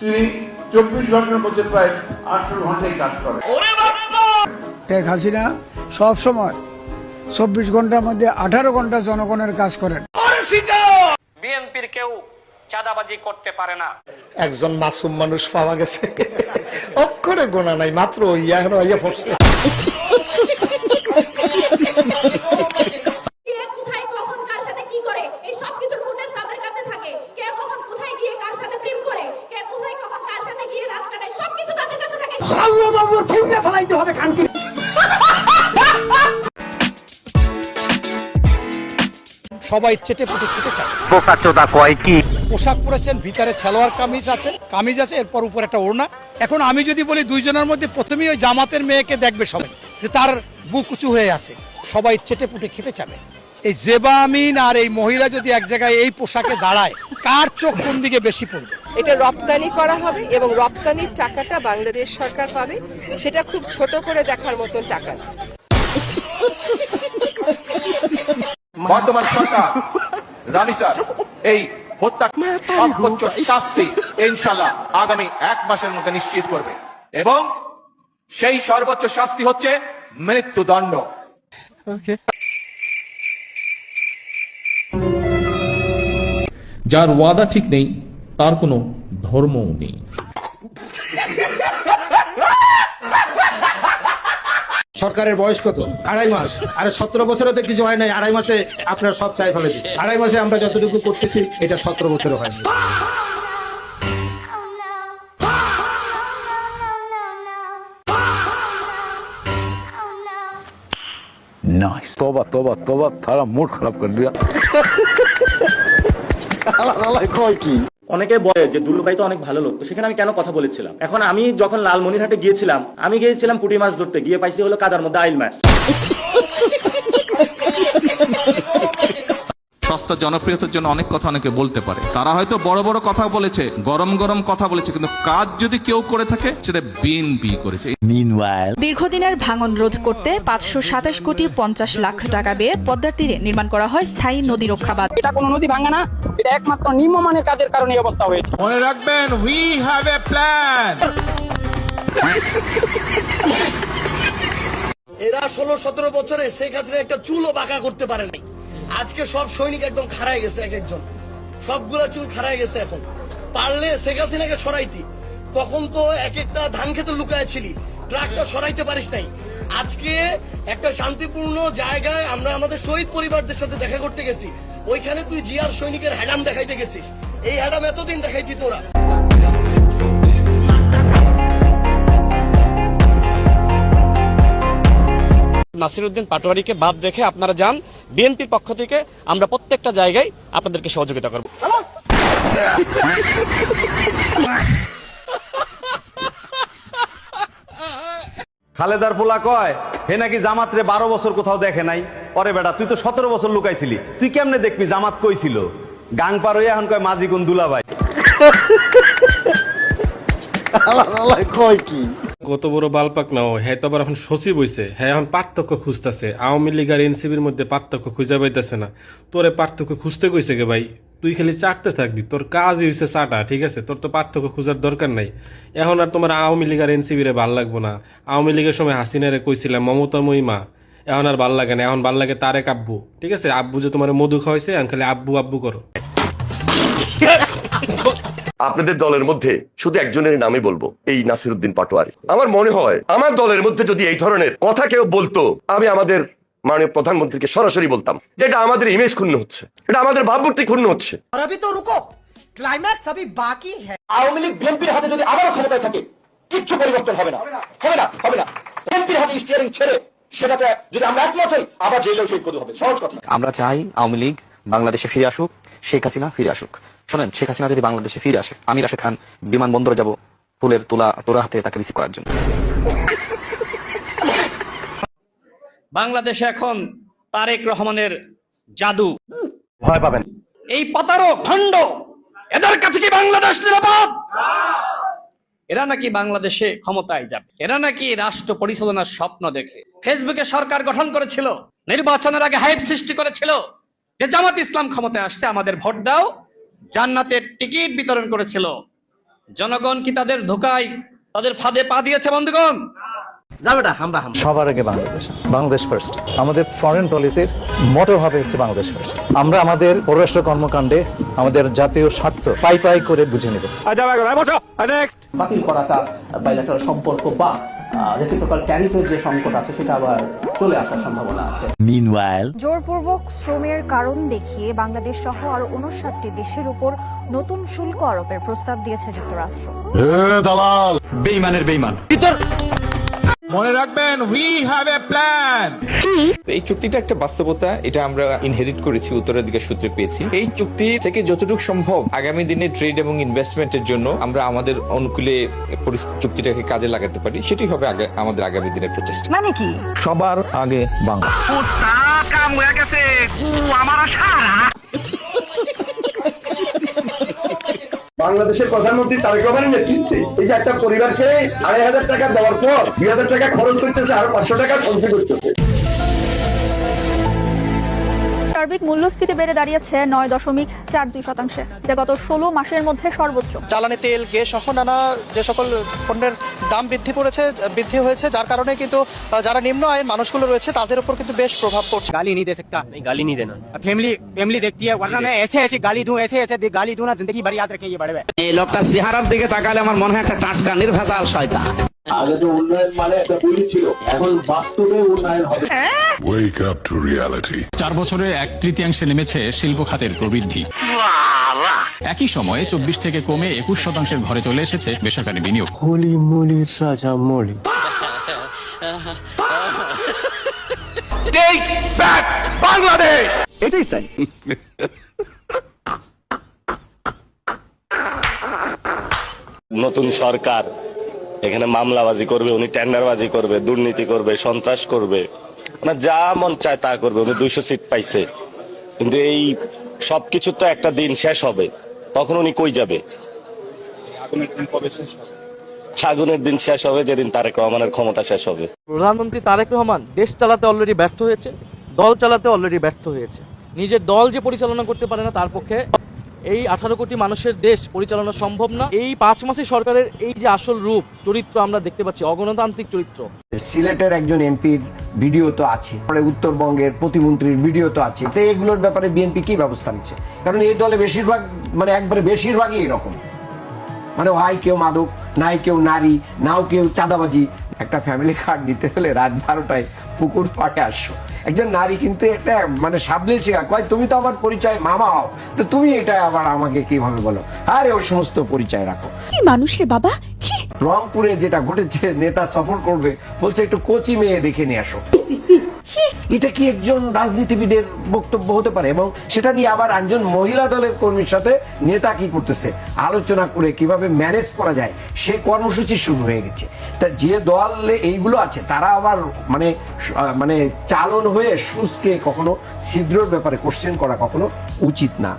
তিনি 24 ঘন্টার মধ্যে প্রায় 18 ঘন্টায় কাজ করেন। শেখ হাসিনা সব সময় 24 ঘন্টার মধ্যে 18 ঘন্টা জনগণের কাজ করেন। বিএনপির কেউ চাঁদাবাজি করতে পারে না। একজন মাসুম মানুষ পাওয়া গেছে, অক্ষরে গোনা নাই, মাত্র ইয়া পড়ছে। সবাই চেটে পুটে খেতে চায়। পোশাক পরেছেন, ভিতরে সালোয়ার কামিজ আছে, এরপর উপর একটা ওড়না। এখন আমি যদি বলি দুইজনের মধ্যে প্রথমেই ওই জামাতের মেয়েকে দেখবে সবাই, যে তার বুক উঁচু হয়ে আছে, সবাই চেটে পুটে খেতে চাবে। এই জেবা আমিন আর এই মহিলা যদি এক জায়গায় এই পোশাকে দাঁড়ায়, কার চোখ কোন দিকে বেশি পড়বে? এটা রপ্তানি করা হবে এবং রপ্তানির টাকাটা বাংলাদেশ সরকার পাবে, সেটা খুব ছোট করে দেখার মতন টাকা না। বর্তমান সরকার রানিসার এই হত্যা সর্বোচ্চ শাস্তি ইনশাআল্লাহ আগামী 1 মাসের মধ্যে নিশ্চিত করবে এবং সেই সর্বোচ্চ শাস্তি হচ্ছে মৃত্যুদণ্ড। যার ওয়াদা ঠিক নেই তার কোনো ধর্মও নেই। সরকারের বয়স কত? 2.5 মাস। আরে 17 বছরে তো কিছু হয় নাই, 2.5 মাসে আপনার সব চাই ফেলে দিচ্ছে। 2.5 মাসে আমরা যতটুকু করতেছি, এটা 17 বছরে হয়নি। नाइस। तौबा तौबा तौबा, थारा मूड खराब कर दिया। অনেকে বলে যে দুলু ভাই তো অনেক ভালো লোক, তো সেখানে আমি কেন কথা বলেছিলাম? এখন আমি যখন লালমনিরহাটে গিয়েছিলাম, আমি গিয়েছিলাম পুঁটি মাছ ধরতে, গিয়ে পাইছি হলো কাদার মধ্যে আইল মাছ। সস্তা জনপ্রিয়তার জন্য অনেক কথা অনেকে বলতে পারে, তারা হয়তো বড় বড় কথা বলেছে, গরম গরম কথা বলেছে, কিন্তু কাজ যদি কেউ করে থাকে সেটা বিএনপি করেছে। দীর্ঘদিনের ভাঙন রোধ করতে 527 কোটি 50 লাখ টাকা ব্যয়ে পদ্মার তীরে নির্মাণ করা হয় স্থায়ী নদী রক্ষা বাঁধ। এটা কোনো নদী ভাঙা না, এটা একমাত্র নিম্নমানের কাজের কারণে এই অবস্থা হয়েছে। মনে রাখবেন, উই হ্যাভ এ প্ল্যান। এরা 16-17 বছরে শেখ হাসিনা একটা চুলও বাঁকা করতে পারে নাই। আজকে সব সৈনিক একদম খাড়ায় গেছে, এক একজন সবগুলা চুল খাড়ায় গেছে। এখন পারলে শেখ হাসিনাকে সরাইতি, তখন তো এক একটা ধান খেতে লুকায় ছিলি, ট্রাকটা সরাইতে পারিস নাই। আজকে একটা শান্তিপূর্ণ জায়গায় আমরা আমাদের শহীদ পরিবারদের সাথে দেখা করতে গেছি, ওইখানে তুই জিয়ার সৈনিকের হ্যাডাম দেখাইতে গেছিস। এই হ্যাডাম এতদিন দেখাইতি তোরা। নাসিরউদ্দিন পাটোয়ারিকে বাদ রেখে আপনারা যান, বিএনপির পক্ষ থেকে আমরা প্রত্যেকটা জায়গায় আপনাদেরকে সহযোগিতা করব। খালেদার পোলা কয় হে নাকি জামাতরে 12 বছর কোথাও দেখে নাই। পরে বেটা তুই তো 17 বছর লুকাইছিলি, তুই কেমনে দেখবি জামাত কইছিল? গাং পার হইয়া এখন কয় মাঝি গুন দুলাভাই। কয় কি কত বড় বালপাক নাও, হ্যাঁ তো আবার এখন সচিব হইছে, হ্যাঁ এখন পার্থক্য খুঁজতেছে। আওয়ামী লীগ আর এনসিবির মধ্যে পার্থক্য খুঁজে পাইতেছে না। তোরে পার্থক্য খুঁজতে কইছে গে ভাই, তুই খালি চাটতে থাকবি, তোর কাজই হইছে চাটা, ঠিক আছে? তোর তো পার্থক্য খোঁজার দরকার নাই। এখন আর তোমার আওয়ামী লীগ আর এনসিবিরে ভাল লাগবো না। আওয়ামী লীগের সময় হাসিনারে কইছিলাম মমতা মহিমা, এখন আর ভাল লাগে না, এখন ভাল লাগে তারেক আব্বু, ঠিক আছে? আব্বু যে তোমার মধু খাওয়াইছে, এখন খালি আব্বু আব্বু করো। আপনাদের দলের মধ্যে শুধু একজনের নামই বলবো, এই নাসিরউদ্দিন পাটোয়ারি। আমার মনে হয় আমার দলের মধ্যে যদি এই ধরনের কথা কেউ বলতো, আমি আমাদের মাননীয় প্রধানমন্ত্রীকে সরাসরি বলতাম যে এটা আমাদের ইমেজ ক্ষুণ্ণ হচ্ছে, এটা আমাদের ভাবমূর্তি ক্ষুণ্ণ হচ্ছে। আওয়ামী লীগ বিএনপির হাতে যদি আবারও ক্ষমতায় থাকে, কিচ্ছু পরিবর্তন হবে না, হবে না, হবে না। বিএনপির হাতে স্টিয়ারিং ছেড়ে সেটাতে যদি আমরা একমত হই, আবার জেলেও শহীদ করতে হবে। সহজ কথা। আমরা চাই আওয়ামী লীগ বাংলাদেশে ফিরে আসুক, শেখ হাসিনা ফিরে আসুক। শোনেন, শেখ হাসিনা যদি বাংলাদেশে ফিরে আসে, আমি রাশেদ খান বিমানবন্দরে যাব ফুলের তোলা হাতে তাকে রিসিভ করার জন্য। বাংলাদেশে এখন তারেক রহমানের জাদু, ভয় পাবেন। এই প্রতারক ভণ্ড, এদের কাছে কি বাংলাদেশ নিরাপদ? এরা নাকি বাংলাদেশে ক্ষমতায় যাবে, এরা নাকি রাষ্ট্র পরিচালনার স্বপ্ন দেখে ফেসবুকে সরকার গঠন করেছিল, নির্বাচনের আগে হাইপ সৃষ্টি করেছিল যে জামাত ইসলাম ক্ষমতায় আসছে, আমাদের ভোট দাও, জান্নাতের টিকিট বিতরণ করেছিল। জনগণ কি তাদের ধোকায়, তাদের ফাঁদে পা দিয়েছে বন্ধুগণ? সবার আগে বাংলাদেশ, বাংলাদেশ ফার্স্ট। আমাদের ফরেন পলিসির মোটো হবে হচ্ছে বাংলাদেশ ফার্স্ট। আমরা আমাদের পররাষ্ট্র কর্মকাণ্ডে আমাদের জাতীয় স্বার্থ পাই পাই করে বুঝে নেব। বাতিল করাটা বাইলেটারাল সম্পর্ক বা রেসিপ্রোকাল ট্যারিফের যে সংকট আছে সেটা আবার চলে আসার সম্ভাবনা আছে। জোরপূর্বক শ্রমের কারণ দেখিয়ে বাংলাদেশ সহ আরো 59টি দেশের উপর নতুন শুল্ক আরোপের প্রস্তাব দিয়েছে যুক্তরাষ্ট্র। বেঈমানের বেঈমান। মনে রাখবেন, উই হ্যাভ এ প্ল্যান। এই চুক্তিটা একটা বাস্তবতা, এটা আমরা ইনহেরিট করেছি, উত্তরাধিকার সূত্রে পেয়েছি। এই চুক্তি থেকে যতটুকু সম্ভব আগামী দিনে ট্রেড এবং ইনভেস্টমেন্টের জন্য আমরা আমাদের অনুকূলে চুক্তিটাকে কাজে লাগাতে পারি, সেটি হবে আমাদের আগামী দিনের প্রচেষ্টা। মানে কি? সবার আগে বাংলা। বাংলাদেশের প্রধানমন্ত্রী তারেক রহমানের নেতৃত্বে এই যে একটা পরিবারকে ২,৫০০ টাকা দেওয়ার পর ২,০০০ টাকা খরচ করতেছে, আরো ৫০০ টাকা সঞ্চয় করতেছে। সার্বিক মূল্যস্ফীতি বেড়ে দাঁড়িয়েছে ৯.৪২%, যা গত ১৬ মাসের মধ্যে সর্বোচ্চ। জ্বালানি তেল, গ্যাস সহ নানা যে সকল পণ্যের দাম বৃদ্ধি হয়েছে, যার কারণে কিন্তু যারা নিম্ন আয়ের মানুষগুলো রয়েছে তাদের উপর কিন্তু বেশ প্রভাব পড়ছে। গালি नहीं दे सकता, नहीं गाली नहीं देना। ফ্যামিলি দেখती है, वरना मैं ऐसे गाली दूं ना, जिंदगी भर याद रखें ये बड़े। এই লোকটা চেহারার দিকে তাকালে আমার মনে হয় একটা টাটকা নির্ভেজাল শয়তান। আগে তো উন্নয়ন মানে একটা বলি ছিল, এখন বাস্তবে উন্নয়ন হবে। 4 বছরে 1/3 নেমেছে শিল্প খাতের প্রবৃদ্ধি। একই সময়ে 24 থেকে কমে 21% ঘরে চলে এসেছে বেসরকারি বিনিয়োগ। হোলি মুলির সাজা মলি। Take back Bangladesh. এটাই তাই। নতুন সরকার এখানে মামলাবাজি করবে, উনি টেন্ডারবাজি করবে, দুর্নীতি করবে, সন্ত্রাস করবে, মানে যা মন চায় তা করবে। উনি 200 সিট পাইছে, কিন্তু এই সবকিছু তো একটা দিন শেষ হবে, তখন উনি কই যাবে? আগুনের দিন শেষ হবে যেদিন তারেক রহমানের ক্ষমতা শেষ হবে। প্রধানমন্ত্রী তারেক রহমান দেশ চালাতে অলরেডি ব্যর্থ হয়েছে, দল চালাতে অলরেডি ব্যর্থ হয়েছে। নিজের দল যে পরিচালনা করতে পারে না, তার পক্ষে এই 18 কোটি মানুষের দেশ পরিচালনা সম্ভব না। এই 5 মাসে সরকারের এই যে আসল রূপ চরিত্র আমরা দেখতে পাচ্ছি, অগণতান্ত্রিক চরিত্র। সিলেটের একজন এমপির ভিডিও তো আছে, উত্তরবঙ্গের প্রতিমন্ত্রীর ভিডিও তো আছে। তো এগুলোর ব্যাপারে বিএনপি কি ব্যবস্থা নিচ্ছে? কারণ এই দলে বেশিরভাগ, মানে একবারে বেশিরভাগই এরকম, মানে হয় কেউ মাদক, নাই কেউ নারী, নাও কেউ চাঁদাবাজি। একটা ফ্যামিলি কার্ড দিতে হলে রাত 12টায় পুকুর পাড়ে আসো। একজন নারী কিন্তু এটা মানে সাবলীল শেখা, কয় তুমি তো আমার পরিচয় মামা হও, তো তুমি এটা আবার আমাকে কিভাবে বলো? আরে ওই সমস্ত পরিচয় রাখো। কি মানুষ রে বাবা! রংপুরে যেটা ঘটেছে, নেতা সফর করবে, বলছে একটু কোচি মেয়ে দেখে নিয়ে আসো। এটা কি একজন রাজনীতিবিদের বক্তব্য হতে পারে? এবং সেটা নিয়ে আবার একজন মহিলা দলের কর্মীর সাথে নেতা কি করতেছে আলোচনা করে কিভাবে ম্যানেজ করা যায়, সে কর্মসূচি শুরু হয়ে গেছে। তা যে দলে এইগুলো আছে তারা আবার মানে চালন হয়ে সুজকে কখনো ছিদ্রর ব্যাপারে কোশ্চেন করা কখনো উচিত না।